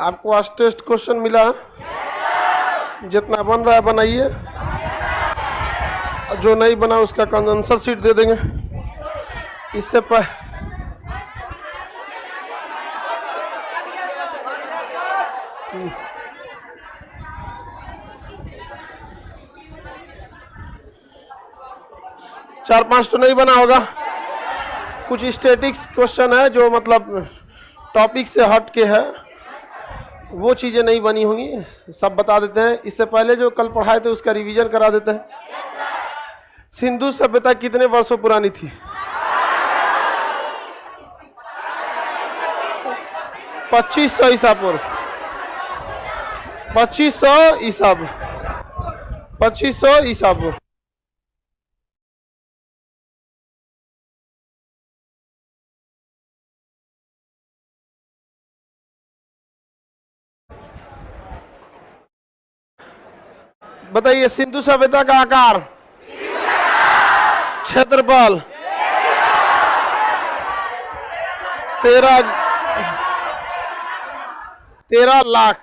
आपको आज test question मिला, जितना बन रहा है बनाइए, जो नहीं बना उसका आंसर शीट दे देंगे। इससे पर चार पांच तो नहीं बना होगा। कुछ स्टैटिक्स क्वेश्चन है जो मतलब टॉपिक से हट के है, वो चीजें नहीं बनी होंगी, सब बता देते हैं। इससे पहले जो कल पढ़ाए थे उसका रिवीजन करा देते हैं। सिंधु सभ्यता कितने वर्षों पुरानी थी? 2500 ईसा पूर्व। 2500 ईसा पूर्व। 2500 ईसा पूर्व। बताइए सिंधु सभ्यता का आकार, क्षेत्रफल 13 लाख।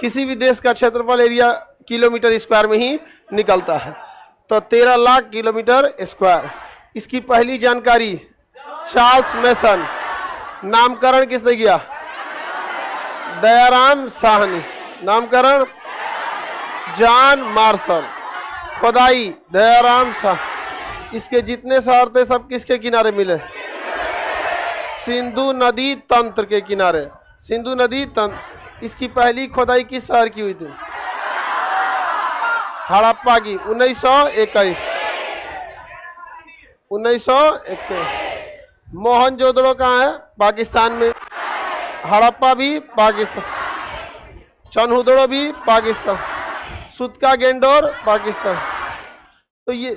किसी भी देश का क्षेत्रफल एरिया किलोमीटर स्क्वायर में ही निकलता है, तो 13 लाख किलोमीटर स्क्वायर। इसकी पहली जानकारी चार्ल्स मेसन। नामकरण किसने किया? दयाराम साहनी। नामकरण जॉन मार्शल। खुदाई दयाराम शाह। इसके जितने शहर थे सब किसके किनारे मिले? सिंधु नदी तंत्र के किनारे। सिंधु नदी तंत्र। इसकी पहली खुदाई किस शहर की हुई थी? हड़प्पा की। 1921। 1921। मोहनजोदड़ो कहाँ है? पाकिस्तान में। हड़प्पा भी पाकिस्तान। चनहुदड़ो भी पाकिस्तान। सुतका गेंडोर पाकिस्तान। तो ये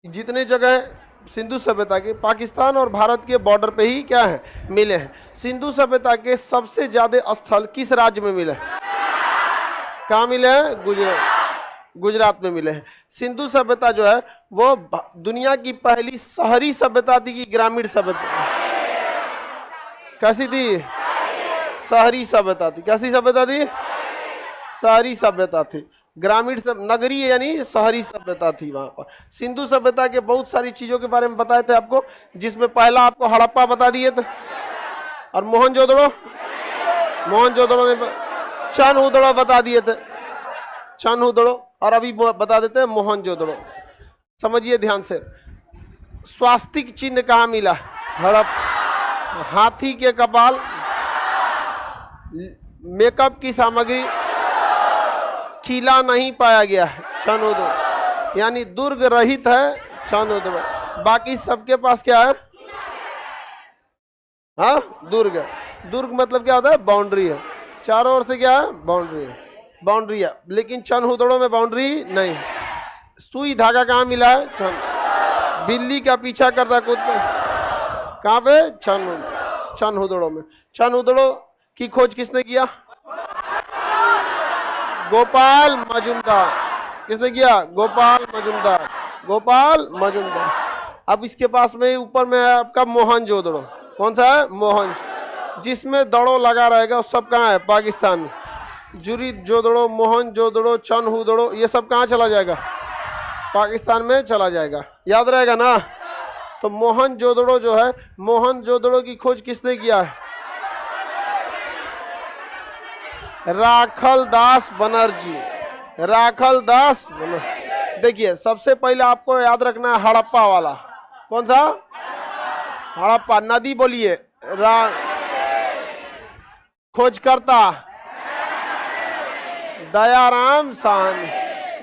जितने जगह सिंधु सभ्यता के पाकिस्तान और भारत के बॉर्डर पे ही क्या है? मिले हैं। सिंधु सभ्यता के सबसे ज्यादा स्थल किस राज्य में मिले? कहाँ मिले हैं? गुजरात में मिले हैं। सिंधु सभ्यता जो है वो दुनिया की पहली शहरी सभ्यता थी कि ग्रामीण सभ्यता? कैसी थी? शहरी सभ्यता थी। कैसी सभ्यता थी? शहरी सभ्यता थी। ग्रामीण नगरीय यानी शहरी सभ्यता थी वहां पर। सिंधु सभ्यता के बहुत सारी चीजों के बारे में बताए थे आपको, जिसमें पहला आपको हड़प्पा बता दिए थे, और मोहनजोदड़ो ने चनहुदड़ो बता दिए थे। चनहुदड़ो, और अभी बता देते हैं मोहनजोदड़ो। समझिए ध्यान से। स्वास्तिक चिन्ह कहाँ मिला? हड़प्पा। हाथी के कपाल। मेकअप की सामग्री। किला नहीं पाया गया है चनहुदड़ो, यानी दुर्ग रहित है चनहुदड़ो। बाकी सबके पास क्या है? हाँ, दुर्ग। दुर्ग मतलब क्या होता है? बाउंड्री है। चारों ओर से क्या है? बाउंड्री है। बाउंड्री है, लेकिन चनहुदड़ो में बाउंड्री नहीं। सुई धागा कहाँ मिला है? बिल्ली का पीछा करता कुत्ता कहाँ पे? चनहुदड़ो में। चनहुदड़ो की खोज किसने किया? गोपाल मजुमदार। किसने किया? गोपाल मजुमदार। गोपाल मजुमदार। अब इसके पास में ऊपर में है आपका मोहनजोदड़ो। कौन सा है? मोहन। जिसमें दड़ो लगा रहेगा वो सब कहाँ है? पाकिस्तान में। जुरी जोदड़ो, मोहनजोदड़ो, चनहुदड़ो, ये सब कहाँ चला जाएगा? पाकिस्तान में चला जाएगा। याद रहेगा ना? तो मोहनजोदड़ो जो है, मोहनजोदड़ो की खोज किसने किया है? राखल दास बनर्जी। राखल दास बनर्जी। देखिए सबसे पहले आपको याद रखना है हड़प्पा वाला। कौन सा? हड़प्पा। नदी बोलिए। खोजकर्ता दयाराम साहनी।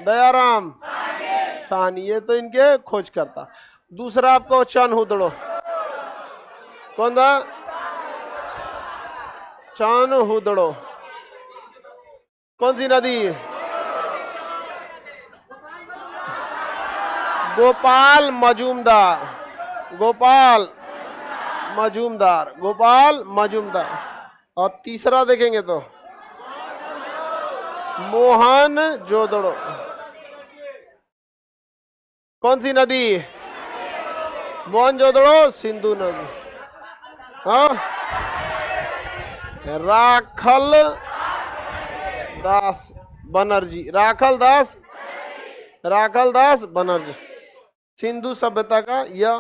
दयाराम साहनी, ये तो इनके खोजकर्ता। दूसरा आपको चनहुदड़ो। कौन था? चनहुदड़ो। कौन सी नदी? गोपाल मजुमदार। गोपाल मजुमदार। गोपाल मजुमदार। और तीसरा देखेंगे तो मोहनजोदड़ो। कौन सी नदी? मोहनजोदड़ो सिंधु नदी। हाँ, राखल दास बनर्जी, राखल दास बनर्जी। सिंधु सभ्यता का यह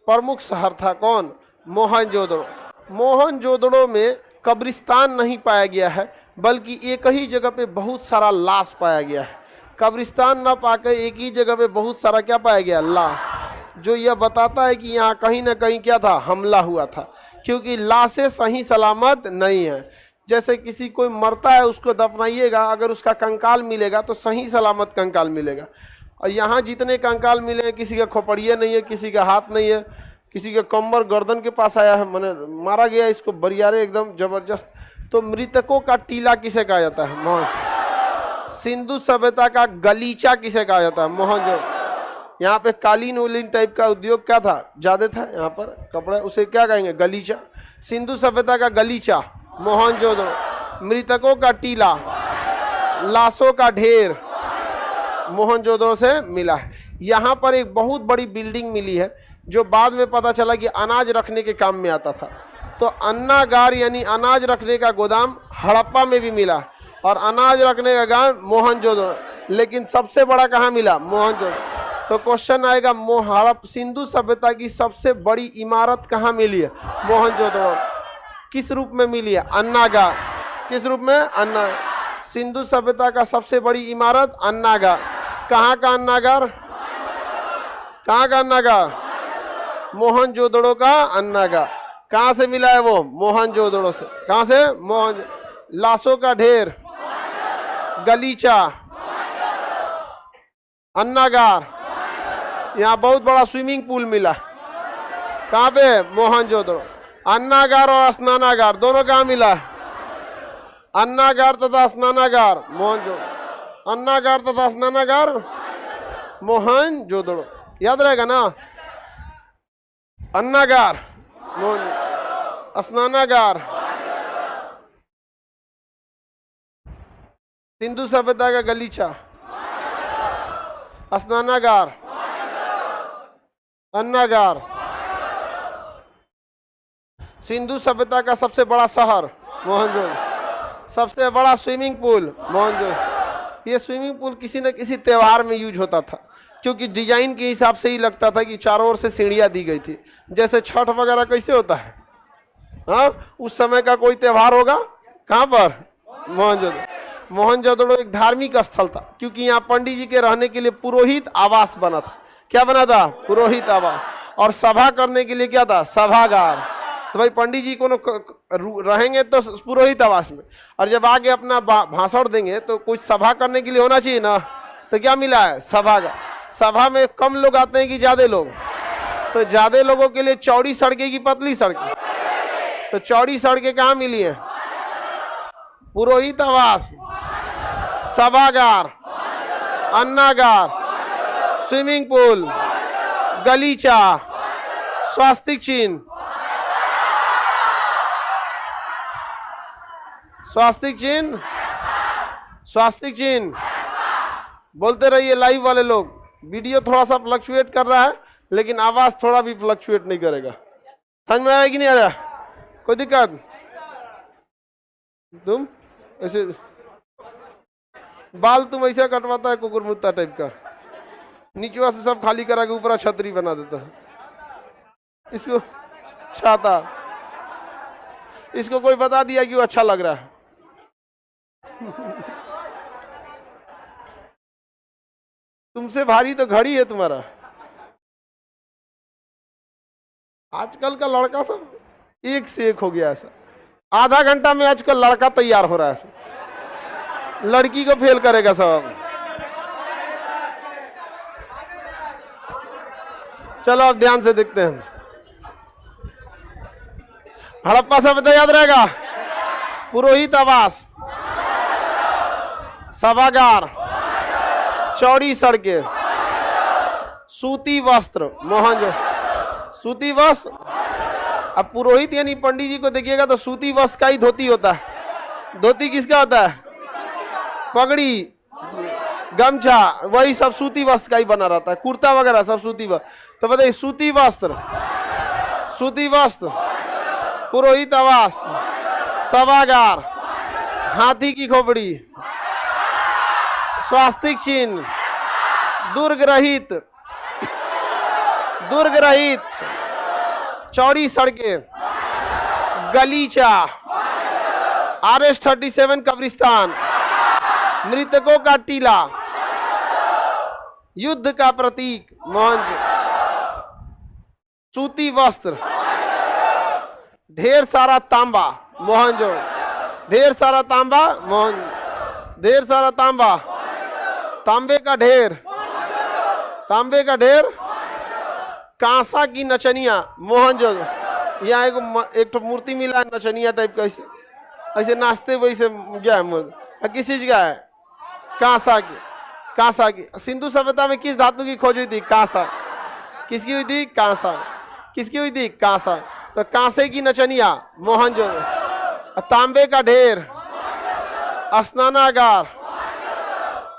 प्रमुख शहर था कौन? मोहनजोदड़ो। मोहनजोदड़ो में कब्रिस्तान नहीं पाया गया है, बल्कि एक ही जगह पे बहुत सारा लाश पाया गया है। कब्रिस्तान ना पाकर एक ही जगह पे बहुत सारा क्या पाया गया? लाश, जो यह बताता है कि यहाँ कहीं ना कहीं क्या था? हमला हुआ था, क्योंकि लाशें सही सलामत नहीं है। जैसे किसी कोई मरता है, उसको दफनाइएगा, अगर उसका कंकाल मिलेगा तो सही सलामत कंकाल मिलेगा। और यहाँ जितने कंकाल मिले हैं, किसी का खोपड़िया नहीं है, किसी का हाथ नहीं है, किसी का कमर गर्दन के पास आया है, मैंने मारा गया इसको बरियारे एकदम जबरदस्त। तो मृतकों का टीला किसे कहा जाता है? मोहन। सिंधु सभ्यता का गलीचा किसे कहा जाता है? मोहनजोदड़ो। यहाँ पे कालीन उलीन टाइप का उद्योग क्या था? ज्यादा था यहाँ पर कपड़ा, उसे क्या कहेंगे? गलीचा। सिंधु सभ्यता का गलीचा मोहनजोदड़ो। मृतकों का टीला, लाशों का ढेर मोहनजोदड़ो से मिला है। यहाँ पर एक बहुत बड़ी बिल्डिंग मिली है, जो बाद में पता चला कि अनाज रखने के काम में आता था। तो अन्नागार यानी अनाज रखने का गोदाम हड़प्पा में भी मिला, और अनाज रखने का गोदाम मोहनजोदड़ो। लेकिन सबसे बड़ा कहाँ मिला? मोहनजोदड़ो। तो क्वेश्चन आएगा, सिंधु सभ्यता की सबसे बड़ी इमारत कहाँ मिली है? मोहनजोदड़ो। किस रूप में मिली है? अन्नागार। किस रूप में? अन्ना। सिंधु सभ्यता का सबसे बड़ी इमारत अन्नागार। कहाँ का अन्नागार? कहाँ का अन्नागार? मोहनजोदड़ो का अन्नागार। कहाँ से मिला है वो? मोहनजोदड़ो से। कहाँ से? मोहन। लाशों का ढेर, गलीचा, अन्नागार। यहाँ बहुत बड़ा स्विमिंग पूल मिला। कहाँ पे? मोहनजोदड़ो। अन्नागार और स्नानागार दोनों कहाँ मिला? अन्नागार तथा स्नानागार मोहनजोदड़ो। अन्नागार तथा स्नानागार मोहनजोदड़ो। याद रहेगा ना? अन्नागार मोहनजोदड़ो, स्नानागार सिंधु सभ्यता का गलीचा, स्नानागार अन्नागार। सिंधु सभ्यता का सबसे बड़ा शहर मोहनजोदड़ो। सबसे बड़ा स्विमिंग पूल मोहनजोदड़ो। ये स्विमिंग पूल किसी न किसी त्योहार में यूज होता था, क्योंकि डिजाइन के हिसाब से ही लगता था कि चारों ओर से सीढ़ियां दी गई थी। जैसे छठ वगैरह कैसे होता है, हाँ, उस समय का कोई त्योहार होगा। कहाँ पर? मोहनजोदड़ो। मोहनजोदड़ो एक धार्मिक स्थल था, क्योंकि यहाँ पंडित जी के रहने के लिए पुरोहित आवास बना था। क्या बना था? पुरोहित आवास। और सभा करने के लिए क्या था? सभागार। तो भाई पंडित जी को रहेंगे तो पुरोहित आवास में, और जब आगे अपना भाषण देंगे तो कुछ सभा करने के लिए होना चाहिए ना। तो क्या मिला है? सभागार। सभा में कम लोग आते हैं कि ज्यादा लोग? तो ज्यादा लोगों के लिए चौड़ी सड़कें की पतली सड़कें? तो चौड़ी सड़कें कहाँ मिली है? पुरोहित आवास, सभागार, अन्नागार, स्विमिंग पूल, गलीचा, स्वास्तिक चिन्ह। स्वास्तिक चिन्ह, स्वास्तिक चिन्ह बोलते रहिए। लाइव वाले लोग, वीडियो थोड़ा सा फ्लक्चुएट कर रहा है, लेकिन आवाज थोड़ा भी फ्लक्चुएट नहीं करेगा। समझ में आ रहा है कि नहीं आ रहा? कोई दिक्कत? तुम ऐसे बाल तुम ऐसा कटवाता है कुकुर मुत्ता टाइप का, नीचे से सब खाली करा के ऊपर छतरी बना देता है, इसको छाता। इसको कोई बता दिया कि वो अच्छा लग रहा है। तुमसे भारी तो घड़ी है तुम्हारा। आजकल का लड़का सब एक से एक हो गया ऐसा। आधा घंटा में आजकल लड़का तैयार हो रहा है ऐसा, लड़की को फेल करेगा सब। चलो अब ध्यान से देखते हैं। हड़प्पा सभ्यता याद रहेगा? पुरोहित आवास, सभागार, चौड़ी सड़कें, सूती वस्त्र मोहनजोदड़ो। सूती वस्त्र। अब पुरोहित यानी पंडित जी को देखिएगा तो सूती वस्त्र का ही धोती होता है। धोती किसका होता है? पगड़ी, गमछा, वही सब सूती वस्त्र का ही बना रहता है। कुर्ता वगैरह सब सूती वस्त्र। तो बताइए, सूती वस्त्र, सूती वस्त्र, पुरोहित आवास, सभागार, हाथी की खोपड़ी, स्वास्तिक चिन्ह, दुर्ग रहित, चौड़ी सड़कें, गलीचा, RS-37 कब्रिस्तान, मृतकों का टीला, युद्ध का प्रतीक मोहनजो, सूती वस्त्र, ढेर सारा तांबा मोहनजो, ढेर सारा तांबा मोहनजो, ढेर सारा तांबा, तांबे का ढेर, तांबे का ढेर, कांसा की नचनिया मोहनजो, यहाँ एक तो मूर्ति मिला है नचनिया टाइप का, ऐसे नाचते वैसे क्या है, किस चीज का है? कांसा की, कांसा की। सिंधु सभ्यता में किस धातु की खोज हुई थी? कांसा। किसकी हुई थी? कांसा। किसकी हुई थी? कांसा। तो कांसे की नचनिया मोहनजो, तांबे का ढेर स्नानागार,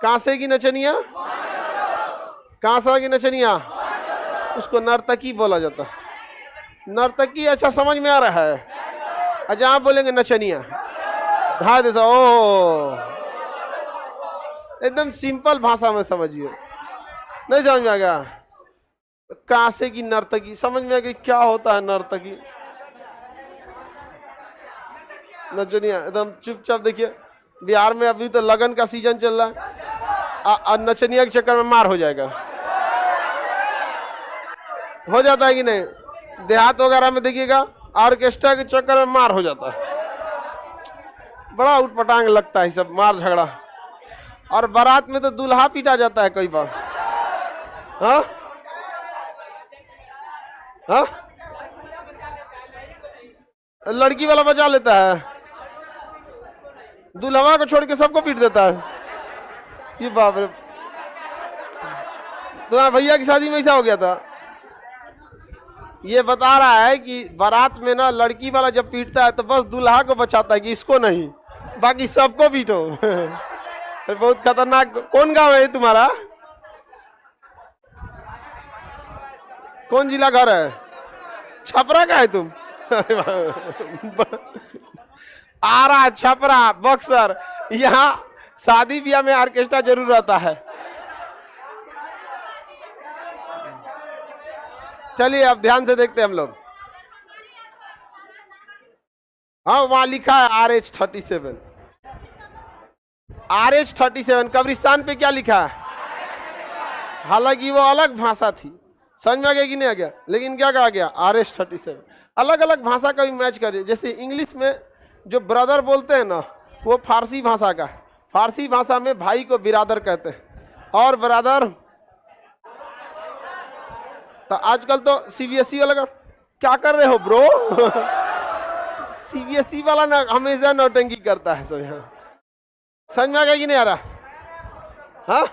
कांसे की नचनिया, कांसा की नचनिया, उसको नर्तकी बोला जाता है। नर्तकी अच्छा समझ में आ रहा है? अच्छा आप बोलेंगे नचनिया, धा दे ओ एकदम सिंपल भाषा में समझिए, नहीं समझ में आ गया? कांसे की नर्तकी समझ में आ गई क्या होता है? नर्तकी नचनिया एकदम चुपचाप। देखिए बिहार में अभी तो लगन का सीजन चल रहा है, नचनिया के चक्कर में मार हो जाएगा, हो जाता है कि नहीं? देहात वगैरह में देखिएगा ऑर्केस्ट्रा के चक्कर में मार हो जाता है, बड़ा उटपटांग लगता है सब मार झगड़ा। और बारात में तो दूल्हा पीटा जाता है कई बार। हाँ हाँ, लड़की वाला बचा लेता है, दूल्हा को छोड़ के सबको पीट देता है। ये बाप रे, तो भैया की शादी में ऐसा हो गया था। ये बता रहा है कि बारात में ना लड़की वाला जब पीटता है तो बस दूल्हा को बचाता है कि इसको नहीं, बाकी सबको पीटो। बहुत खतरनाक। कौन गांव है तुम्हारा? कौन जिला घर है? छपरा का है तुम? आरा, छपरा, बक्सर, यहाँ शादी ब्याह में ऑर्केस्ट्रा जरूर रहता है। चलिए अब ध्यान से देखते हैं हम लोग। हाँ वहां लिखा है RH-37, RH-37 कब्रिस्तान पे क्या लिखा है? हालांकि वो अलग भाषा थी, समझ में आ गया कि नहीं आ गया? लेकिन क्या कहा गया? RH-37। अलग अलग भाषा का भी मैच करिए। जैसे इंग्लिश में जो ब्रदर बोलते हैं ना, वो फारसी भाषा का है। फारसी भाषा में भाई को बिरादर कहते हैं। और ब्रदर तो आजकल तो CBSE वाला क्या कर रहे हो ब्रो? CBSE वाला ना हमेशा नौटंकी करता है सब। यहाँ समझ में आ गया कि नहीं आ रहा? हाँ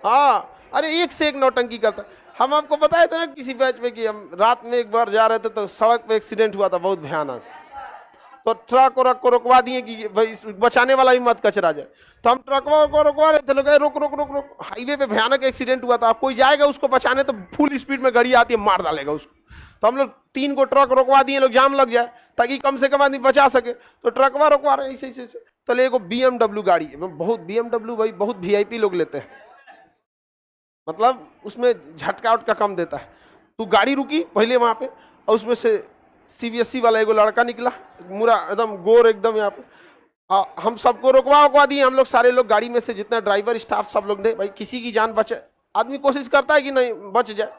हाँ, अरे एक से एक नौटंकी करता। हम आपको बताए थे ना किसी बैच में कि हम रात में एक बार जा रहे थे तो सड़क पे एक्सीडेंट हुआ था बहुत भयानक। तो ट्रक को रोकवा दिए कि भाई बचाने वाला भी मत कचरा जाए। तो हम ट्रक को रोकवा रहे थे, लोग रोक रोक रोक रोक। हाईवे पे भयानक एक्सीडेंट हुआ था, कोई जाएगा उसको बचाने तो फुल स्पीड में गाड़ी आती है, मार डालेगा उसको। तो हम लोग 3 को ट्रक रोकवा दिए, लोग जाम लग जाए ताकि कम से कम आदमी बचा सके। तो ट्रकवा रोकवा रहे ऐसे ऐसे। तो एगो BMW गाड़ी, बहुत BMW भाई बहुत VIP लोग लेते हैं, मतलब उसमें झटका उटका कम देता है। तो गाड़ी रुकी पहले वहां पे, और उसमें से CBSE वाला एगो लड़का निकला, पूरा एकदम गोर एकदम। यहाँ पे हम सबको रोकवा दिए, हम लोग सारे लोग गाड़ी में से, जितना ड्राइवर स्टाफ सब लोग ने, भाई किसी की जान बचे। आदमी कोशिश करता है कि नहीं बच जाए,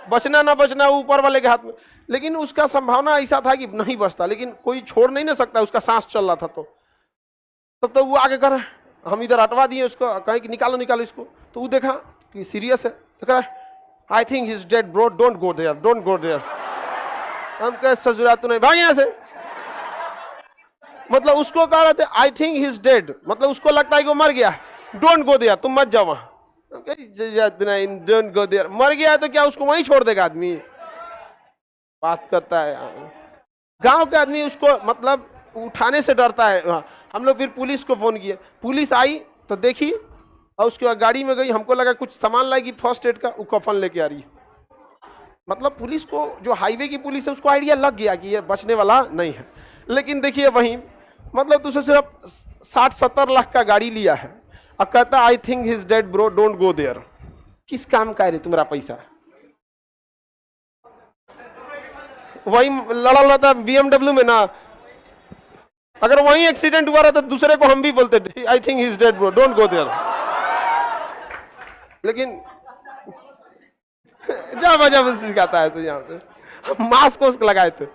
बचना ना बचना ऊपर वाले के हाथ में। लेकिन उसका संभावना ऐसा था कि नहीं बचता, लेकिन कोई छोड़ नहीं ना सकता, उसका सांस चल रहा था। तो वो आगे कर, हम इधर हटवा दिए उसको, कहें कि निकालो निकालो इसको। तो वो देखा कि सीरियस है, तो कह रहा I think he is dead bro, don't go there, don't go there. हम कह ससुरा तू नहीं भाग यहाँ से। मतलब उसको कह रहे थे आई थिंक ही इज डेड, मतलब उसको लगता है कि वो मर गया, डोंट गो देयर, तुम मत जाओ वहां। डोंट गो देयर, मर गया है तो क्या उसको वहीं छोड़ देगा आदमी? बात करता है गांव के आदमी, उसको मतलब उठाने से डरता है। हम लोग फिर पुलिस को फोन किए, पुलिस आई तो देखी, और उसके बाद गाड़ी में गई। हमको लगा कुछ सामान लाएगी फर्स्ट एड का, वो कफन लेके आ रही है। मतलब पुलिस को, जो हाईवे की पुलिस है, उसको आइडिया लग गया कि ये बचने वाला नहीं है। लेकिन देखिए वहीं मतलब तुझे सिर्फ 60-70 लाख का गाड़ी लिया है और कहता I think he's dead bro, don't go there. किस काम का है रे तुम्हारा पैसा? वही लड़ा लड़ा था BMW में ना, अगर वही एक्सीडेंट हुआ रहता दूसरे को हम भी बोलते I think he's dead bro, don't go there. लेकिन जब सिखाता है तो यहाँ पे मास्क वोस्क लगाए थे,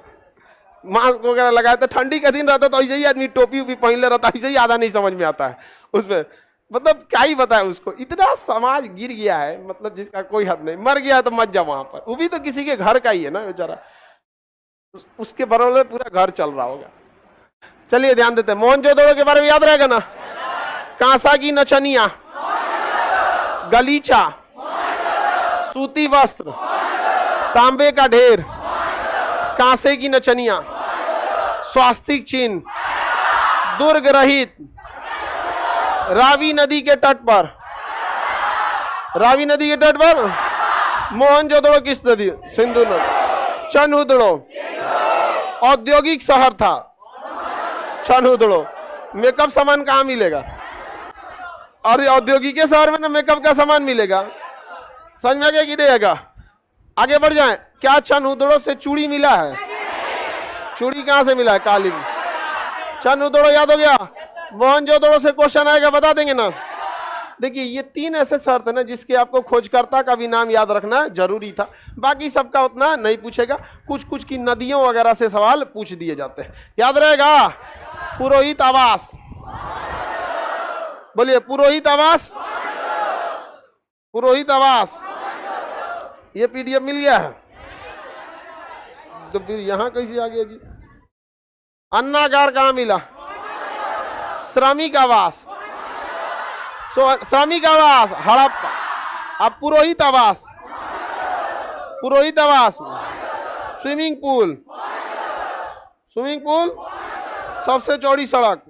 मास्क वगैरह लगाए थे, ठंडी का दिन रहता तो ऐसे ही आदमी टोपी वोपी पहन ले रहता, ऐसे ही आधा नहीं समझ में आता है उसमें। मतलब क्या ही बताए उसको, इतना समाज गिर गया है, मतलब जिसका कोई हद नहीं। मर गया तो मत जा वहां पर, वो भी तो किसी के घर का ही है ना बेचारा, उसके बरोबर पूरा घर चल रहा होगा। चलिए ध्यान देते हैं, मोहनजोदड़ो के बारे में याद रहेगा ना? कांसा की नचनिया, गलीचा, सूती वस्त्र, तांबे का ढेर, कांसे की नचनिया, स्वास्तिक चिन्ह, दुर्ग रहित, रावी नदी के तट पर, रावी नदी के तट पर मोहनजोदड़ो किस नदी? सिंधु नदी। चनहुदड़ो औद्योगिक शहर था, चनहुदड़ो। मेकअप सामान कहाँ मिलेगा? अरे औद्योगिक शहर में ना मेकअप का सामान मिलेगा, समझ में आ गया कि नहीं आएगा? आगे बढ़ जाएं। क्या चनहुदड़ो से चूड़ी मिला है? चूड़ी कहां से मिला है? काली। चनहुदड़ो याद हो गया? मोहनजोदड़ो से क्वेश्चन आएगा, बता देंगे ना? देखिए ये 3 ऐसे शर्त है ना जिसके आपको खोजकर्ता का भी नाम याद रखना जरूरी था, बाकी सबका उतना नहीं पूछेगा। कुछ कुछ की नदियों वगैरह से सवाल पूछ दिए जाते हैं, याद रहेगा? पुरोहित आवास, बोलिए पुरोहित आवास, पुरोहित आवास। ये PDF मिल गया है तो फिर यहां कैसे आ गया जी? अन्नागार कहां मिला? श्रमिक आवास, श्रमिक आवास हड़प्पा। अब पुरोहित आवास, पुरोहित आवास, स्विमिंग पूल, स्विमिंग पूल, सबसे चौड़ी सड़क,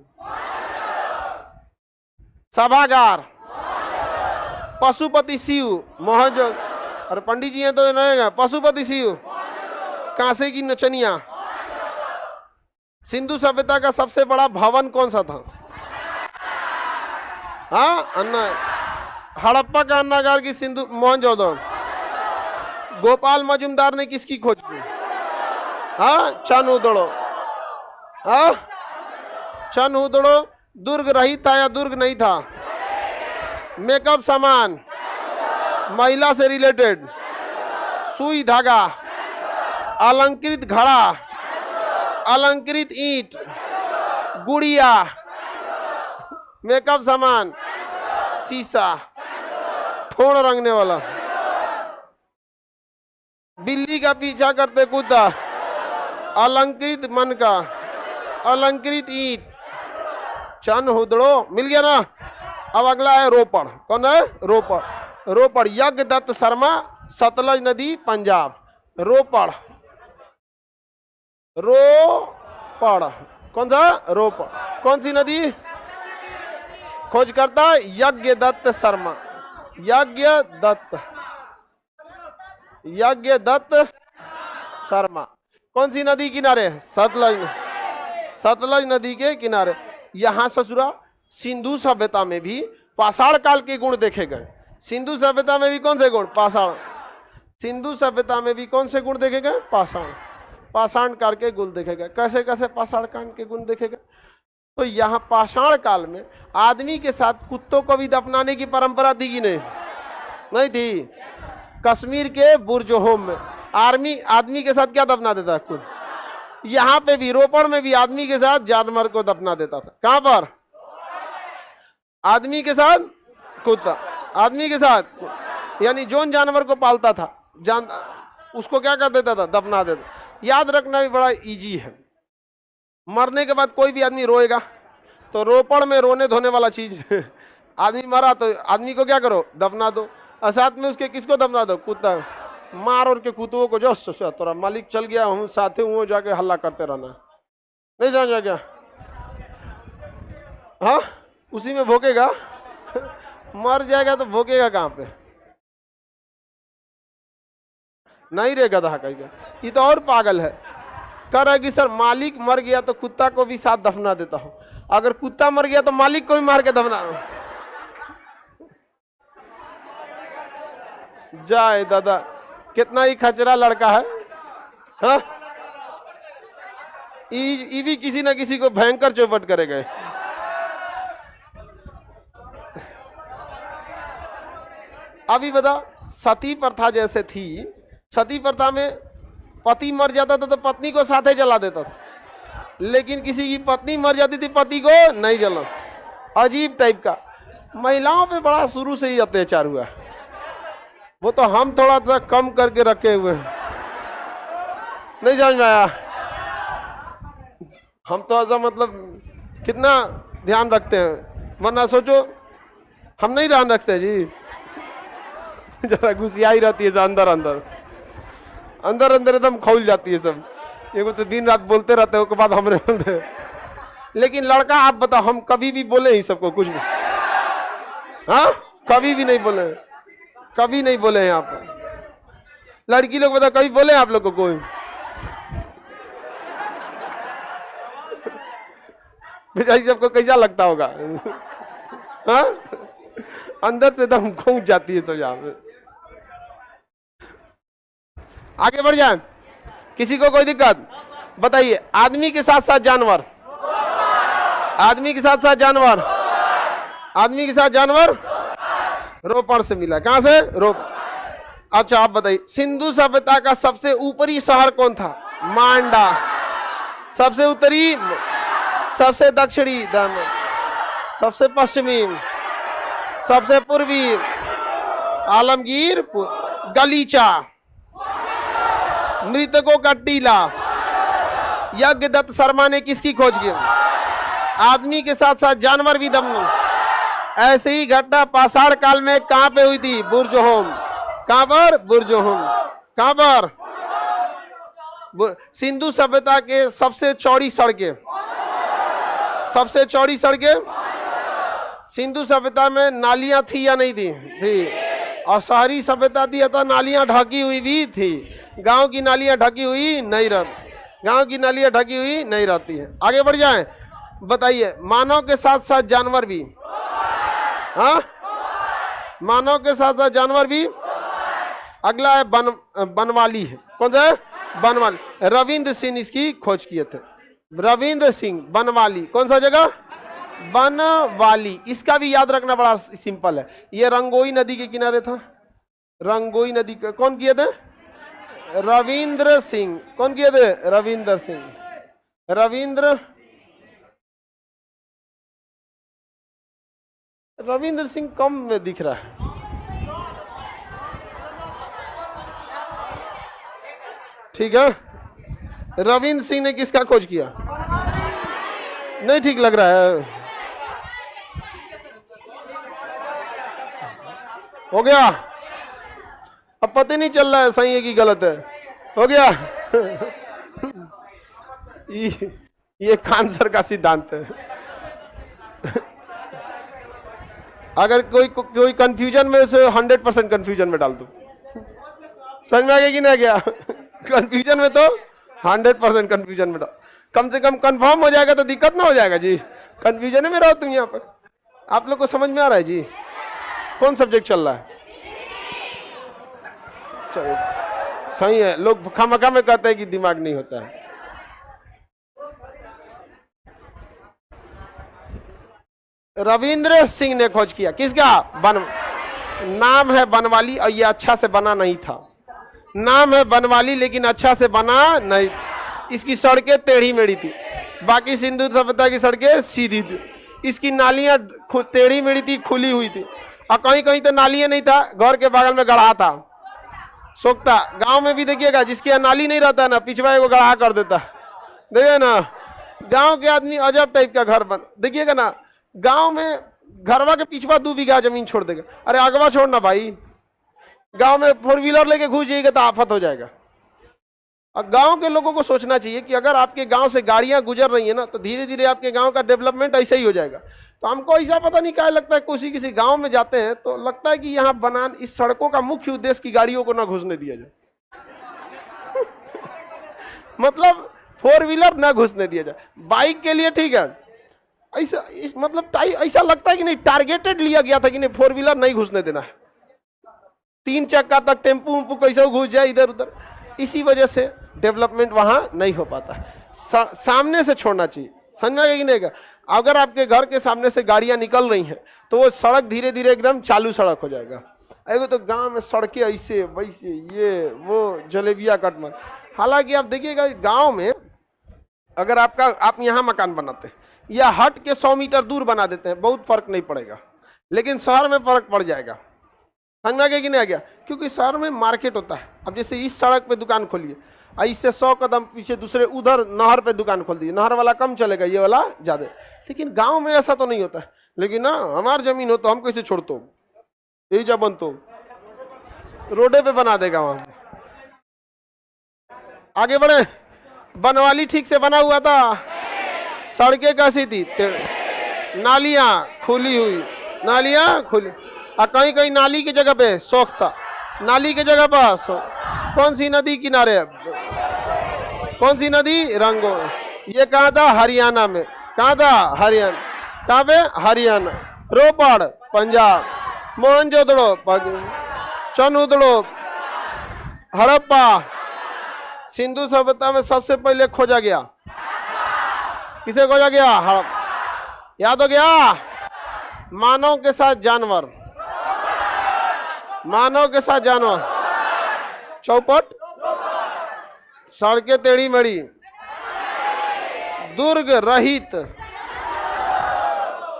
सभागार, पशुपति शिव, मोहनजो, अरे पंडित जी हैं तो रहेगा, पशुपति शिव, कांसे की नचनिया। सिंधु सभ्यता का सबसे बड़ा भवन कौन सा था? हाँ अन्ना, हड़प्पा का अन्नागार की सिंधु, मोहनजोदड़ो। गोपाल मजुमदार ने किसकी खोज की? हाँ चनहुदड़ो। हाँ चनहुदड़ो दुर्ग रहित था या दुर्ग नहीं था? मेकअप सामान, महिला से रिलेटेड, सुई धागा, अलंकृत घड़ा, अलंकृत ईंट, गुड़िया, मेकअप सामान, शीशा, ठोड़ रंगने वाला, बिल्ली का पीछा करते कुत्ता, अलंकृत मन का, अलंकृत ईंट। चनहुदड़ो मिल गया ना? अब अगला है रोपड़। कौन है? रोपड़। रोपड़ यज्ञ दत्त शर्मा, सतलज नदी पंजाब। रोपड़, रोपड़ कौन सा? रोपड़। कौन सी नदी? खोजकर्ता यज्ञ दत्त शर्मा, यज्ञ दत्त, यज्ञ दत्त शर्मा। कौन सी नदी किनारे? सतलज, सतलज नदी के किनारे। यहां ससुरा सिंधु सभ्यता में भी पाषाण काल के गुण देखे गए। सिंधु सभ्यता में भी कौन से गुण? पाषाण। सिंधु सभ्यता में भी कौन से गुण देखे गए? पाषाण। पाषाण काल के गुण देखे गए। कैसे कैसे पाषाण काल के गुण देखे गए? तो यहाँ पाषाण काल में आदमी के साथ कुत्तों को भी दफनाने की परंपरा थी कि नहीं? नहीं थी। कश्मीर के बुर्जहोम में आर्मी आदमी के साथ क्या दफना देता है? कुत्ता। यहाँ पे भी रोपड़ में भी आदमी के साथ जानवर को दफना देता था। कहां पर? आदमी के साथ कुत्ता, आदमी के साथ, यानी जोन जानवर को पालता था उसको क्या कर देता था? दफना देता। याद रखना भी बड़ा इजी है। मरने के बाद कोई भी आदमी रोएगा तो रोपड़ में रोने धोने वाला चीज आदमी मरा तो आदमी को क्या करो? दफना दो। और साथ में उसके किसको दफना दो? कुत्ता। मार और के कुत्तों को जो तोरा मालिक चल गया, हम साथे हुए जाके हल्ला करते रहना, नहीं समझ गया? हाँ उसी में भोकेगा मर जाएगा तो भोकेगा कहां पे? नहीं रे गधा कहेगा। ये तो और पागल है। कह रहा है कि सर मालिक मर गया तो कुत्ता को भी साथ दफना देता हूं, अगर कुत्ता मर गया तो मालिक को भी मार के दफना। जाए दादा, कितना ही खचरा लड़का है। हाँ, ये भी किसी ना किसी को भयंकर चौपट करेगा। अभी बता, सती प्रथा जैसे थी, सती प्रथा में पति मर जाता था तो पत्नी को साथ ही जला देता था, लेकिन किसी की पत्नी मर जाती थी पति को नहीं जला। अजीब टाइप का। महिलाओं पे बड़ा शुरू से ही अत्याचार हुआ, वो तो हम थोड़ा सा कम करके रखे हुए हैं, नहीं समझ में आया। हम तो ऐसा मतलब कितना ध्यान रखते हैं, वरना सोचो हम नहीं ध्यान रखते जी। जरा घुसियाई रहती है अंदर अंदर अंदर अंदर एकदम खौल जाती है सब। ये तो दिन रात बोलते रहते हो के बाद हमरे बोलते। लेकिन लड़का आप बताओ, हम कभी भी बोले ही सबको कुछ भी? हाँ, कभी भी नहीं बोले, कभी नहीं बोले हैं आप। लड़की लोग बताओ, कभी बोले आप लोग को कोई? बेचारी सबको कैसा लगता होगा? हाँ, अंदर से एकदम घूम जाती है सब। यहाँ पे आगे बढ़ जाए, किसी को कोई दिक्कत? बताइए। आदमी के साथ साथ जानवर, आदमी के साथ साथ जानवर, आदमी के साथ जानवर रोपण से मिला। कहां से? रोप। अच्छा आप बताइए, सिंधु सभ्यता का सबसे ऊपरी शहर कौन था? मांडा। सबसे उत्तरी, सबसे दक्षिणी, सबसे पश्चिमी, सबसे पूर्वी, आलमगीर, गलीचा, मृतकों का टीला। यज्ञदत्त शर्मा ने किसकी खोज की? आदमी के साथ साथ जानवर भी दम। ऐसे ही घटना पाषाण काल में कहां पे हुई थी? बुर्जहोम। कहां पर? बुर्जहोम। कहां पर? सिंधु सभ्यता के सबसे चौड़ी सड़कें, सबसे चौड़ी सड़कें सिंधु सभ्यता में नालियां थी या नहीं थी? थी। और शहरी सभ्यता थी अतः नालियां ढकी हुई भी थी। गांव की नालियां ढकी हुई नहीं रहती, गांव की नालियां ढकी हुई नहीं रहती है। आगे बढ़ जाएं, बताइए। मानव के साथ साथ जानवर भी, हाँ, मानव के साथ साथ जानवर भी। अगला है बनवाली है। कौन सा है? बनवाली। रविंद्र सिंह इसकी खोज किए थे। रविंद्र सिंह बनवाली। कौन सा जगह? बनवाली। इसका भी याद रखना बड़ा सिंपल है। ये रंगोई नदी के किनारे था। रंगोई नदी के कौन किए थे? रविंद्र सिंह। कौन किए थे? रविंद्र सिंह। रविंद्र सिंह कम में दिख रहा है। ठीक है, रविंद्र सिंह ने किसका खोज किया? नहीं ठीक लग रहा है। हो गया? अब पता नहीं चल रहा है सही है कि गलत है। हो गया? ये खान सर का सिद्धांत है। अगर कोई कंफ्यूजन में उसे 100% कंफ्यूजन में डाल दो। समझ में आ गया कि नहीं गया? कंफ्यूजन में तो 100% कंफ्यूजन में डाल, कम से कम कंफर्म हो जाएगा तो दिक्कत ना हो जाएगा जी। कंफ्यूजन में रहो तुम यहाँ पर। आप लोग को समझ में आ रहा है जी कौन सब्जेक्ट चल रहा है? चलो सही है। लोग खामखा में कहते हैं कि दिमाग नहीं होता है। रविंद्र सिंह ने खोज किया। किसका? नाम है बनवाली और ये अच्छा से बना नहीं था। नाम है बनवाली लेकिन अच्छा से बना नहीं। इसकी सड़कें टेढ़ी मेढ़ी थी, बाकी सिंधु सभ्यता की सड़कें सीधी थी। इसकी नालियां टेढ़ी मेढ़ी थी, खुली हुई थी, और कहीं कहीं तो नालियां नहीं था, घर के बगल में गढ़ा था, सोखता। गांव में भी देखिएगा जिसके यहाँ नाली नहीं रहता ना, पिछवा एगो गढ़ा कर देता। देखिए ना, गांव के आदमी अजब टाइप का घर बन, देखिएगा ना, गांव में घरवा के पिछवा 2 बीघा जमीन छोड़ देगा। अरे अगवा छोड़ना भाई, गांव में 4 व्हीलर लेके घुस जाइएगा तो आफत हो जाएगा। और गांव के लोगों को सोचना चाहिए कि अगर आपके गांव से गाड़ियां गुजर रही है ना, तो धीरे धीरे आपके गांव का डेवलपमेंट ऐसे ही हो जाएगा। तो हमको ऐसा पता नहीं क्या लगता है, किसी गांव में जाते हैं तो लगता है कि यहाँ इस सड़कों का मुख्य उद्देश्य की गाड़ियों को ना घुसने दिया जाए। मतलब फोर व्हीलर ना घुसने दिया जाए। बाइक के लिए ठीक है, ऐसा मतलब ऐसा लगता है कि नहीं टारगेटेड लिया गया था कि नहीं फोर व्हीलर नहीं घुसने देना है, 3 चक्का तक टेम्पू उम्पू कैसे घुस जाए इधर उधर, इसी वजह से डेवलपमेंट वहां नहीं हो पाता। सामने से छोड़ना चाहिए, समझा कि नहीं? अगर आपके घर के सामने से गाड़ियां निकल रही हैं तो वो सड़क धीरे धीरे एकदम चालू सड़क हो जाएगा। अरे तो गांव में सड़कें ऐसे वैसे ये वो जलेबिया कटमर। हालांकि आप देखिएगा गांव में अगर आप यहाँ मकान बनाते हैं या हट के 100 मीटर दूर बना देते हैं बहुत फर्क नहीं पड़ेगा, लेकिन शहर में फर्क पड़ जाएगा। समझ में आ गया कि नहीं आ गया? क्योंकि शहर में मार्केट होता है। अब जैसे इस सड़क पे दुकान खोलिए, इससे 100 कदम पीछे दूसरे उधर नहर पे दुकान खोल दीजिए, नहर वाला कम चलेगा, ये वाला ज्यादा। लेकिन गांव में ऐसा तो नहीं होता है। लेकिन ना हमार जमीन हो तो हम कैसे छोड़ते हो, यही जब बन तो रोडे पे बना देगा वहां। आगे बढ़े। बनवाली ठीक से बना हुआ था, सड़कें कैसी थी, नालियां खुली हुई, नालियां खुली, और कहीं कहीं नाली की जगह पे शौक था, नाली की जगह पर कौन सी नदी किनारे, कौन सी नदी, रंगो। ये कहाँ था? हरियाणा में। कहाँ था? हरियाणा। कहाँ पे? हरियाणा। रोपड़ पंजाब, मोहनजोदड़ो चनउदड़ो हड़प्पा सिंधु सभ्यता में सबसे पहले खोजा गया। किसे खोजा गया? हड़प्पा। याद हो गया? मानव के साथ जानवर, मानव के साथ जानवर, चौपट, सड़कें टेढ़ी मेढ़ी, दुर्ग रहित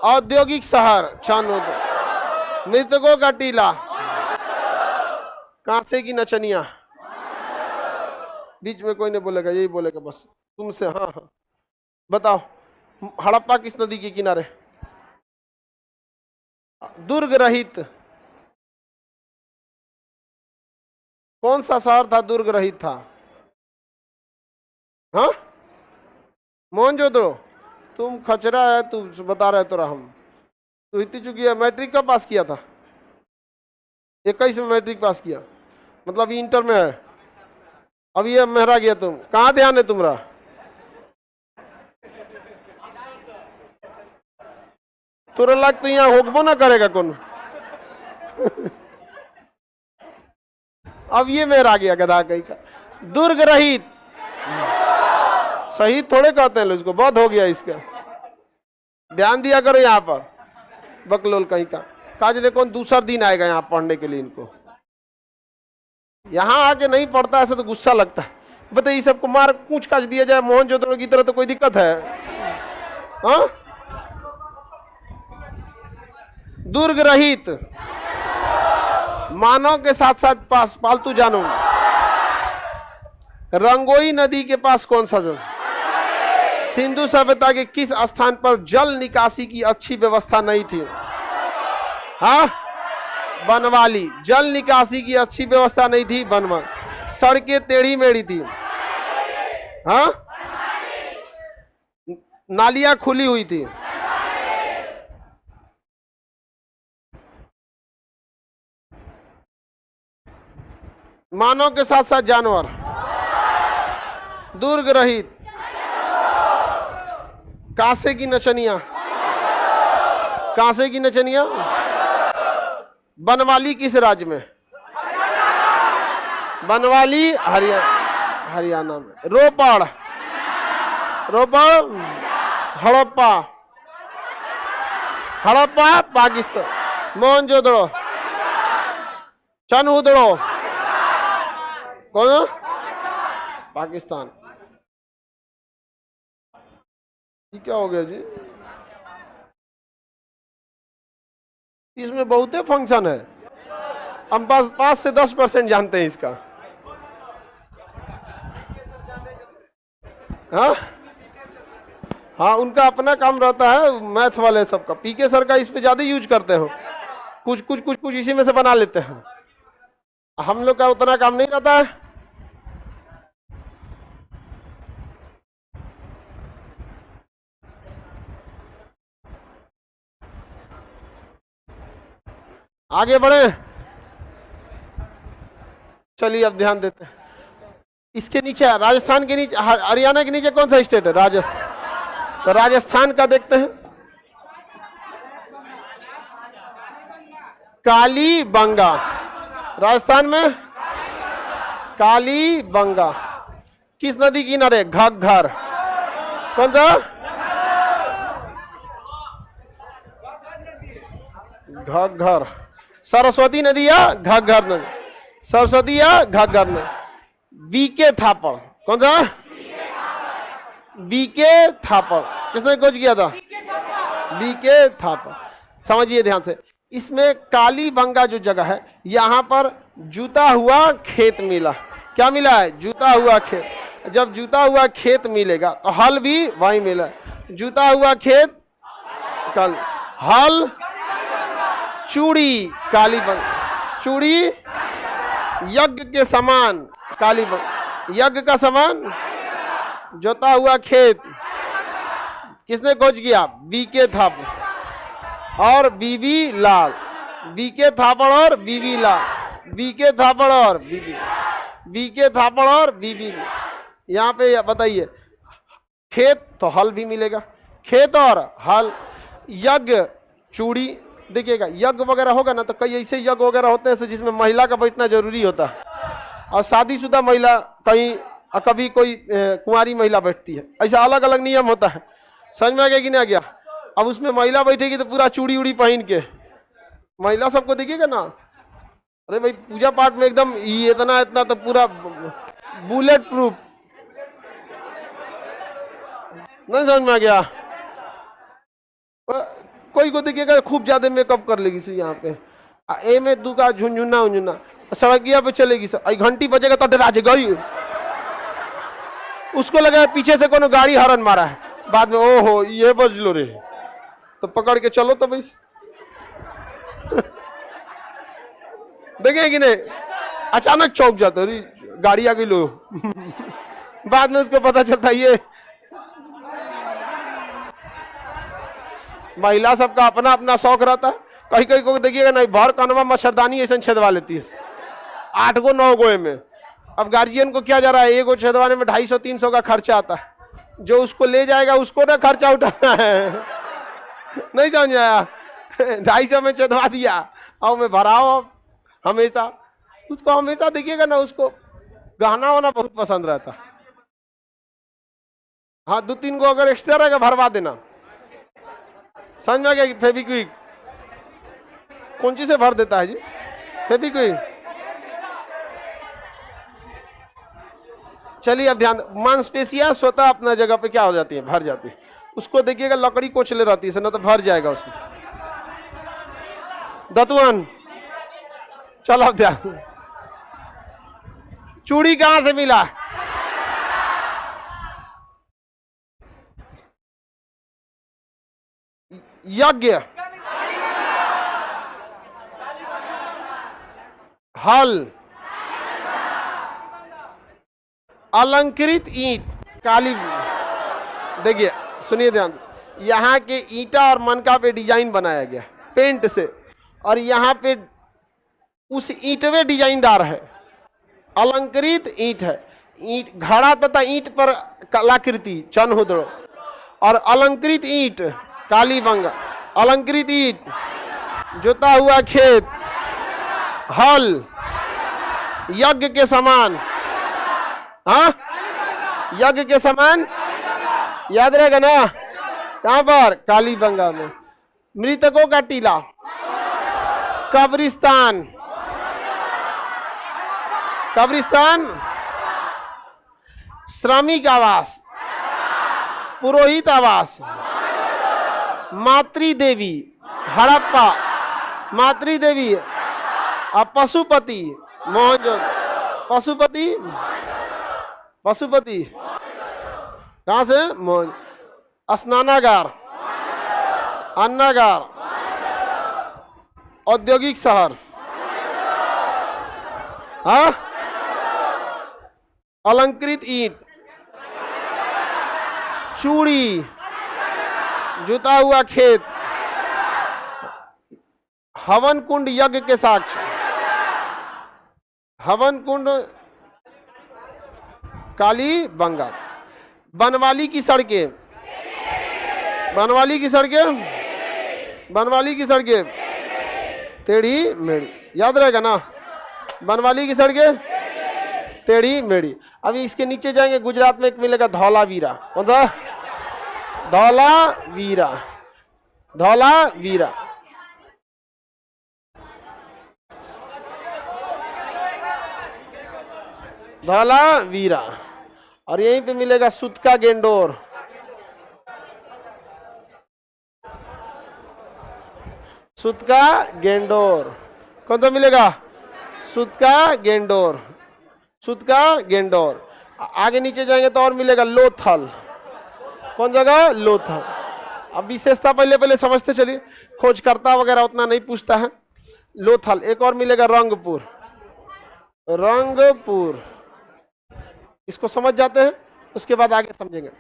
औद्योगिक शहर चानोद, मृतकों का टीला, कांसे की नचनिया। बीच में कोई नहीं बोलेगा, यही बोलेगा बस तुमसे। हाँ हाँ बताओ, हड़प्पा किस नदी के किनारे? दुर्ग रहित। कौन सा शहर था दुर्ग रहित था? हाँ मोहनजोदड़ो। तुम खचरा है, तू बता रहे तो हम। तू इतनी चुकी है। मैट्रिक कब पास किया था? 21 में मैट्रिक पास किया, मतलब इंटर में है। अब ये मेहरा गया। तुम कहाँ ध्यान है तुम्हारा? तुरा लग तो यहाँ होगबो ना करेगा कौन। अब ये मेरा गया गधा कहीं का। दुर्ग रहित, शहीद थोड़े कहते हैं लोग इसको, बहुत हो गया इसका। ध्यान दिया करो यहाँ पर। बकलोल कहीं का काजले कौन दूसरा दिन आएगा यहाँ पढ़ने के लिए। इनको यहाँ आके नहीं पढ़ता ऐसा तो गुस्सा लगता है। बताइए सबको मार पूछ काज दिया जाए मोहनजोदड़ो की तरह तो कोई दिक्कत है? हाँ दुर्ग रहित, मानव के साथ साथ पास पालतू जानवर। रंगोई नदी के पास कौन सा जल? सिंधु सभ्यता के किस स्थान पर जल निकासी की अच्छी व्यवस्था नहीं थी? हाँ बनवाली। जल निकासी की अच्छी व्यवस्था नहीं थी, बनवाली। सड़कें टेढ़ी मेढ़ी थी, हाँ नालियां खुली हुई थी। मानव के साथ साथ जानवर। दुर्ग रहित, कांसे की नचनिया, कांसे की नचनिया। बनवाली किस राज्य में? बनवाली हरियाणा में। रोपड़, रोपड़ हड़प्पा, हड़प्पा पाकिस्तान। मोहनजोदड़ो चनउदड़ो कौन? पाकिस्तान। ये क्या हो गया जी? इसमें बहुते फंक्शन है, हम 5 से 10% जानते हैं इसका। हाँ हाँ उनका अपना काम रहता है मैथ वाले सबका। पीके सर का इस पे ज्यादा यूज करते हो, कुछ इसी में से बना लेते हैं। हम लोग का उतना काम नहीं रहता है। आगे बढ़े, चलिए अब ध्यान देते हैं। इसके नीचे राजस्थान के नीचे, हरियाणा के नीचे कौन सा स्टेट है? राजस्थान। तो राजस्थान का देखते हैं, कालीबंगा। राजस्थान में कालीबंगा। किस नदी किनारे? घग्गर। कौन सा? घग्गर। सरस्वती नदी या घग्गर नदी? सरस्वती या घग्गर नदी। बीके थापड़। कौन सा? बीके थापड़। किसने खोज किया था? बीके थापड़। समझिए ध्यान से, इसमें कालीबंगा जो जगह है, यहां पर जूता हुआ खेत मिला। क्या मिला है? जूता हुआ खेत। जब जूता हुआ खेत मिलेगा तो हल भी वहीं मिला। जूता हुआ खेत कल, हल, चूड़ी, कालीबंगा। चूड़ी यज्ञ के समान, कालीबंगा यज्ञ का समान। जोता हुआ खेत किसने खोज किया? बीके थापड़ और बीबी लाल। बीके थापड़ और बीबी लाल। बीके थापड़ और बीके थापड़ और बीबी। यहाँ पे बताइए, खेत तो हल भी मिलेगा, खेत और हल, यज्ञ, चूड़ी। देखिएगा, यज्ञ वगैरह होगा ना तो कई ऐसे यज्ञ वगैरह होते हैं जिसमें महिला का बैठना जरूरी होता है, और शादीशुदा महिला कहीं, कभी कोई कुंवारी महिला बैठती है। ऐसा अलग अलग नियम होता है। समझ में आ गया कि नहीं आ गया? अब उसमें महिला बैठेगी तो पूरा चूड़ी उड़ी पहन के, महिला सबको देखिएगा ना, अरे भाई पूजा पाठ में एकदम इतना इतना तो पूरा बुलेट प्रूफ। नहीं समझ में आ गया? कोई को देखिएगा खूब ज्यादा मेकअप कर लेगी सर यहाँ पे, ए में दू का झुंझुना उंझुना, सड़किया पे चलेगी सर, घंटी बजेगा तो डरा गई, उसको लगा पीछे से कोनो गाड़ी हॉर्न मारा है, बाद में ओहो ये बज लो रे, तो पकड़ के चलो तो भाई। देखें कि नहीं, अचानक चौक जाते अरे गाड़ी आ गई लो। बाद में उसको पता चलता ये महिला सबका अपना अपना शौक रहता है। कहीं कहीं को देखिएगा नहीं, भर कनवा मच्छरदानी ऐसा छेदवा लेती है 8 गो 9 गो में। अब गार्जियन को क्या जा रहा है, एक गो छेदवाने में 250-300 का खर्चा आता है, जो उसको ले जाएगा उसको ना खर्चा उठाना है। नहीं समझ आया? 250 में छेदवा दिया और मैं भराओ हमेशा, उसको हमेशा देखिएगा ना, उसको गहना होना बहुत पसंद रहता। हाँ 2-3 गो अगर एक्स्ट्रा रहेगा भरवा देना। समझ में आ गया? फेविक्विक कौन चीज से भर देता है जी? फेविक्विक। चलिए अब ध्यान, मांसपेशियां स्वतः अपना जगह पे क्या हो जाती है? भर जाती है। उसको देखिएगा लकड़ी कोचले रहती है ना, तो भर जाएगा उसमें। दतवन। चलो अब ध्यान, चूड़ी कहां से मिला? यज्ञ, हल, अलंकृत ईंट, काली। देखिए सुनिए ध्यान, यहाँ के ईंटा और मनका पे डिजाइन बनाया गया पेंट से, और यहाँ पे उस ईंटवे डिजाइनदार है, अलंकृत ईंट है। ईंट घड़ा तथा ईंट पर कलाकृति चनहुद्र, और अलंकृत ईंट कालीबंगा। अलंकृत ईंट, जोता हुआ खेत, हल, यज्ञ के समान। हाँ यज्ञ के समान, याद रहेगा ना? कहां पर? कालीबंगा में। मृतकों का टीला, कब्रिस्तान, कब्रिस्तान, श्रमिक आवास, पुरोहित आवास, मातृदेवी, हड़प्पा, मातृदेवी, पशुपति, मोहनजोदड़ो, पशुपति, पशुपति कहां से? मोहन, स्नानागार, अन्नागार, औद्योगिक शहर, हाँ, अलंकृत ईंट, चूड़ी, जुता हुआ खेत, हवन कुंड यज्ञ के साक्ष्य, हवन कुंड काली बंगाल। बनवाली की सड़कें, बनवाली की सड़कें, बनवाली की सड़कें टेढ़ी मेढ़ी, याद रहेगा ना, बनवाली की सड़कें टेढ़ी मेढ़ी। अभी इसके नीचे जाएंगे, गुजरात में एक मिलेगा धौलावीरा, कौन सा? धौलावीरा, धौलावीरा। धौलावीरा। और यहीं पे मिलेगा सुतका गेंडोर, सुतका गेंडोर, कौन सा मिलेगा? सुतका गेंडोर, सुतका गेंडोर। आगे नीचे जाएंगे तो और मिलेगा लोथल, कौन जगह? लोथल। अब विशेषता पहले पहले समझते चलिए, खोजकर्ता वगैरह उतना नहीं पूछता है। लोथल। एक और मिलेगा रंगपुर, रंगपुर, इसको समझ जाते हैं, उसके बाद आगे समझेंगे।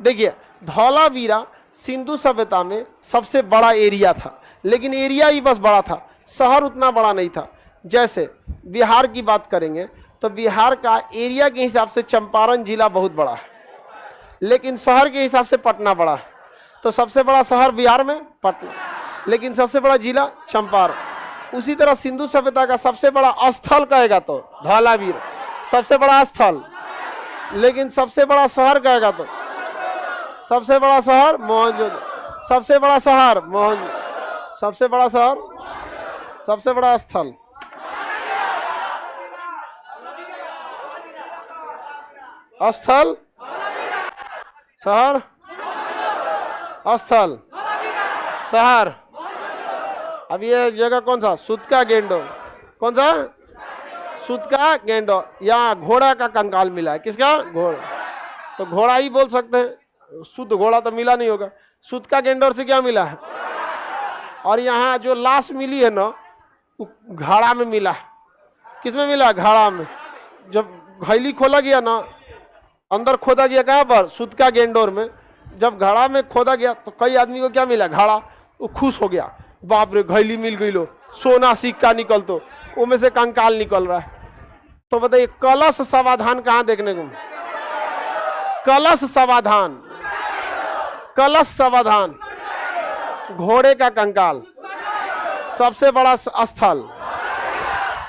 देखिए धौलावीरा सिंधु सभ्यता में सबसे बड़ा एरिया था, लेकिन एरिया ही बस बड़ा था, शहर उतना बड़ा नहीं था। जैसे बिहार की बात करेंगे तो बिहार का एरिया के हिसाब से चंपारण जिला बहुत बड़ा है, लेकिन शहर के हिसाब से पटना बड़ा है। तो सबसे बड़ा शहर बिहार में पटना, लेकिन सबसे बड़ा जिला चंपारण। उसी तरह सिंधु सभ्यता का सबसे बड़ा स्थल कहेगा तो धौलावीरा, सबसे बड़ा स्थल, लेकिन सबसे बड़ा शहर कहेगा तो सबसे बड़ा शहर मोहनजोदड़ो, सबसे बड़ा शहर मोहनजोदड़ो, सबसे बड़ा शहर, सबसे बड़ा स्थल स्थल, शहर, स्थल, शहर। अब ये जगह कौन सा? सुतका गेंडोर, कौन सा? सुतका गेंडोर। यहाँ घोड़ा का कंकाल मिला है, किसका? घोड़ा, तो घोड़ा ही बोल सकते हैं, शुद्ध घोड़ा तो मिला नहीं होगा। सुतका गेंडोर से क्या मिला है? और यहाँ जो लाश मिली है ना, घड़ा में मिला है। किसमें मिला? घड़ा में। जब घैली खोला गया ना, अंदर खोदा गया कहाँ पर? सुतका गेंडोर में। जब घड़ा में खोदा गया तो कई आदमी को क्या मिला? घड़ा। वो खुश हो गया, बाप रे घैली मिल गई, लो सोना सिक्का निकल, तो उनमें से कंकाल निकल रहा है। तो बताइए कलश समाधान कहाँ देखने को? कलश समाधान, कलश समाधान, घोड़े का कंकाल, सबसे बड़ा स्थल,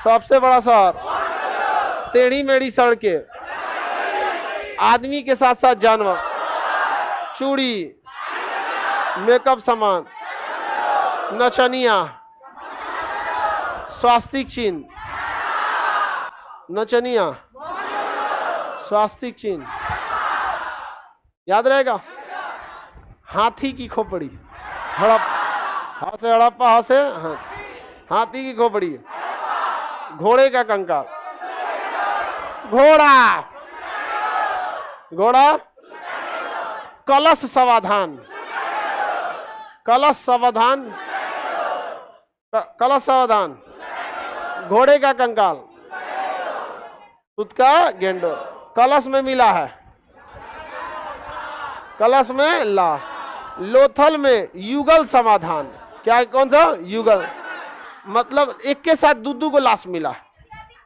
सबसे बड़ा शहर, टेढ़ी मेढ़ी सड़कें, आदमी के साथ साथ जानवर, चूड़ी, मेकअप सामान, नचनिया, स्वास्तिक चिन्ह, नचनिया, स्वास्तिक चिन्ह, याद रहेगा। हाथी की खोपड़ी, हड़प्पा, से हड़प्पा, से हाथी की खोपड़ी, घोड़े का कंकाल, घोड़ा, घोड़ा, कलश समाधान, कलश समाधान, कलश समाधान, घोड़े का कंकाल, सुतका गेंडोर। कलश में मिला है, कलश में ला। लोथल में युगल समाधान, क्या है? कौन सा? युगल, मतलब एक के साथ दो को लाश मिला।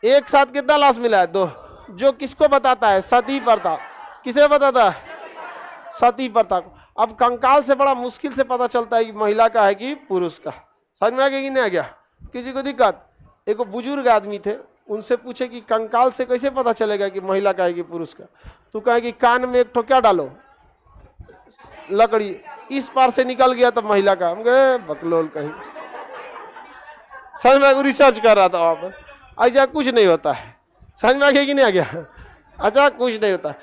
एक साथ कितना लाश मिला है? 2। जो किसको बताता है? सती प्रथा। किसे बताता है? सती प्रथा को। अब कंकाल से बड़ा मुश्किल से पता चलता है कि महिला का है कि पुरुष का। समझ में आ गया कि नहीं आ गया? किसी को दिक्कत? एक बुजुर्ग आदमी थे, उनसे पूछे कि कंकाल से कैसे पता चलेगा कि महिला का है कि पुरुष का? तो कहे कि कान में एक ठो क्या डालो? लकड़ी, इस पार से निकल गया तो महिला का। हम गए बकलोल कहीं। समझ में? रिसर्च कर रहा था वहां पर। ऐसा कुछ नहीं होता है। समझ में आ गया कि नहीं आ गया? अच्छा, कुछ नहीं होता।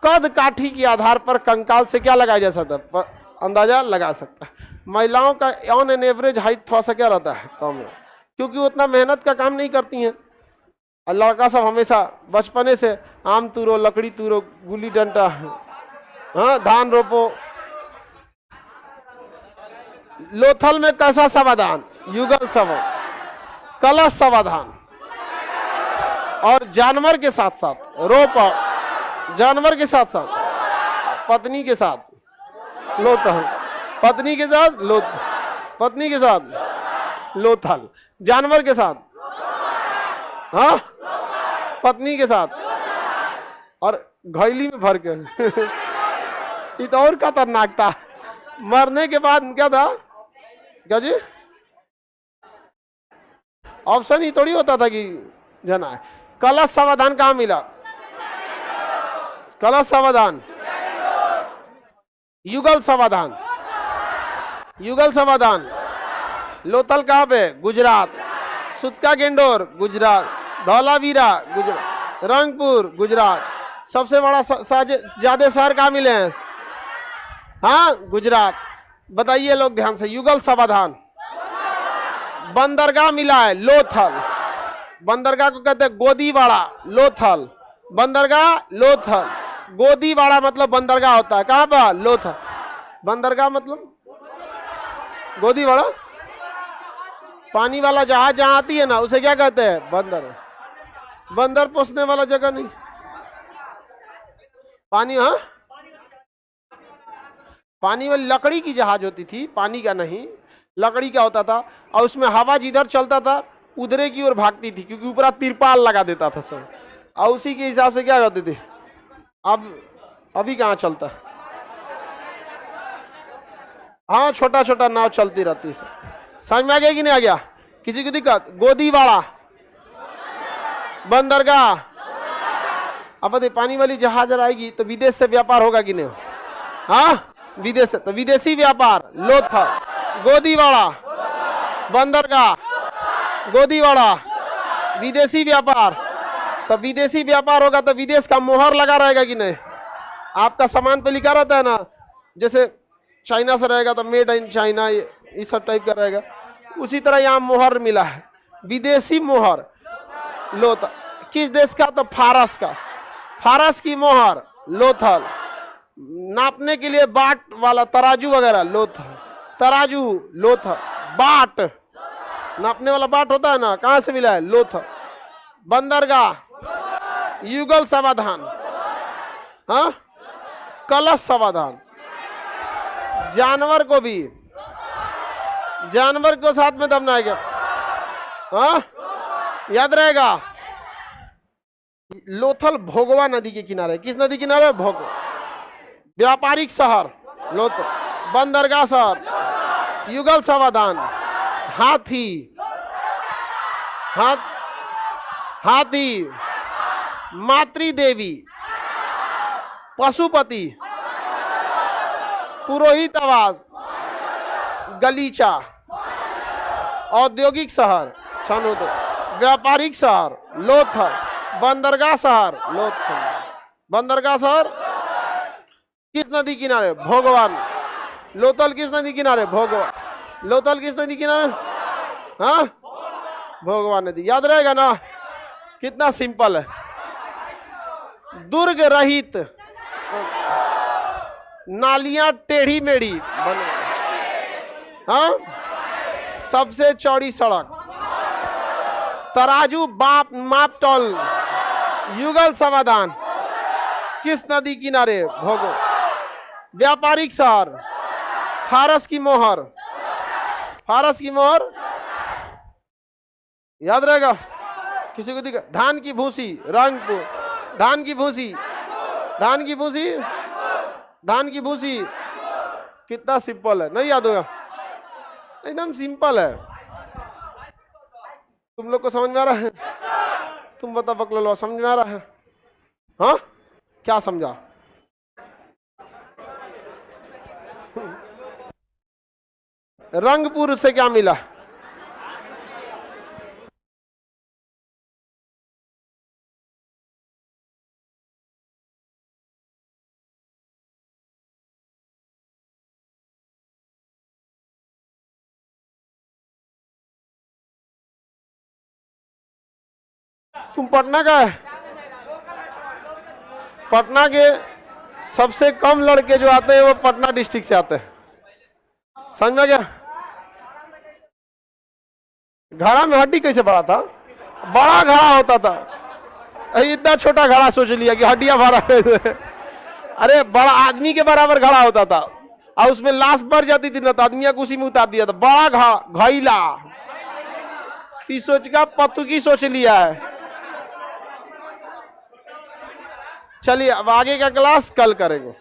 कद काठी के आधार पर कंकाल से क्या लगाया जा सकता है? अंदाजा लगा सकता है। महिलाओं का ऑन एन एवरेज हाइट थोड़ा सा क्या रहता है? कम, क्योंकि वो उतना मेहनत का काम नहीं करती हैं। लड़का सब हमेशा बचपने से आम तूरो, लकड़ी तूरो, गुल्ली डंडा, हाँ, धान रोपो। लोथल में कैसा समाधान? युगल समाधान, कलश समाधान, और जानवर के साथ साथ रोप, जानवर के साथ साथ पत्नी के साथ लोथल, पत्नी के साथ लोथ, पत्नी के साथ लोथल, जानवर के साथ, हाँ, पत्नी के साथ, और घैली में भर के ये तो और खतरनाक था। मरने के बाद क्या था, क्या जी, ऑप्शन ही थोड़ी होता था कि जना है। कलश समाधान कहाँ मिला? कलश समाधान, युगल समाधान, युगल समाधान लोथल कहाँ पे? गुजरात। सुतका गेंडोर गुजरात, धौलावीरा गुजरात, रंगपुर गुजरात। सबसे बड़ा ज्यादा शहर कहाँ मिले हैं? हाँ गुजरात। बताइए लोग ध्यान से, युगल समाधान। बंदरगाह मिला है लोथल, बंदरगाह को कहते हैं गोदीवाड़ा, लोथल। बंदरगाह लोथल, गोदीवाड़ा मतलब बंदरगाह होता है कहाँ पर? लोथल। बंदरगाह मतलब गोदीवाड़ा। पानी वाला जहाज जहां आती है ना उसे क्या कहते हैं? बंदर। बंदर पोसने वाला जगह नहीं, पानी। हाँ पानी वाली लकड़ी की जहाज होती थी, पानी का नहीं, लकड़ी का होता था। और उसमें हवा जिधर चलता था उधरे की ओर भागती थी, क्योंकि ऊपर तिरपाल लगा देता था सब, और उसी के हिसाब से क्या करते थे। अब अभी कहाँ चलता? हाँ छोटा छोटा नाव चलती रहती है। समझ में आ गया कि नहीं आ गया? किसी की दिक्कत? गोदीवाड़ा, बंदरगाह। अब बताइए पानी वाली जहाज आएगी तो विदेश से व्यापार होगा कि नहीं? हाँ विदेश से, तो विदेशी व्यापार लोथल, गोदीवाड़ा, बंदरगाह, गोदीवाड़ा, विदेशी व्यापार। तो विदेशी व्यापार होगा तो विदेश का मोहर लगा रहेगा कि नहीं? आपका सामान पे लिखा रहता है ना, जैसे चाइना से रहेगा तो मेड इन चाइना, इस सब टाइप का रहेगा। उसी तरह यहाँ मोहर मिला है, विदेशी मोहर लोथल। किस देश का? तो फारस का। फारस की मोहर लोथल। नापने के लिए बाट वाला तराजू वगैरह लोथल, तराजू लोथल। बाट नापने वाला बाट होता है ना, कहां से मिला है? लोथल। बंदरगाह, युगल समाधान, हाँ कलश समाधान। जानवर को भी, जानवर को साथ में दबना है क्या? हाँ याद रहेगा। लोथल भोगवा नदी के किनारे। किस नदी किनारे? भोगवा। व्यापारिक शहर लोथल, बंदरगाह शहर, युगल समाधान। हाथी, हाथी, मातृ देवी, पशुपति, पुरोहित आवास, गलीचा। औद्योगिक शहर छनौद, व्यापारिक शहर लोथल, बंदरगाह शहर लोथल। बंदरगाह शहर किस नदी किनारे? भोगवान। लोथल किस नदी किनारे? भोगवान। लोथल किस नदी किनारे? हाँ भोगवान नदी। याद रहेगा ना? कितना सिंपल है। दुर्ग रहित, नालियां टेढ़ी मेढ़ी बने, हाँ सबसे चौड़ी सड़क, तराजू बाप माप तौल, युगल समाधान। किस नदी किनारे? भोगो। व्यापारिक शहर, फारस की मोहर, फारस की मोहर। याद रहेगा? किसी को दिखा? धान की भूसी, रंगपुर। धान की भूसी, धान की भूसी, धान की भूसी। कितना सिंपल है, नहीं याद होगा? एकदम सिंपल है। तुम लोग को समझ में आ रहा है? तुम बता बकलो, समझ में आ रहा है? हाँ क्या समझा? रंगपुर से क्या मिला? तुम पटना का है? पटना के सबसे कम लड़के जो आते हैं वो पटना डिस्ट्रिक्ट से आते हैं। समझ में क्या? घड़ा में हड्डी कैसे बड़ा था? बड़ा घड़ा होता था। इतना छोटा घड़ा सोच लिया कि हड्डियां भरा है। अरे बड़ा आदमी के बराबर घड़ा होता था, और उसमें लाश बढ़ जाती थी ना तो आदमी को उसी में उतार दिया था। बड़ा घैला सोच का पत्तू की सोच लिया है। चलिए अब आगे का क्लास कल करेंगे।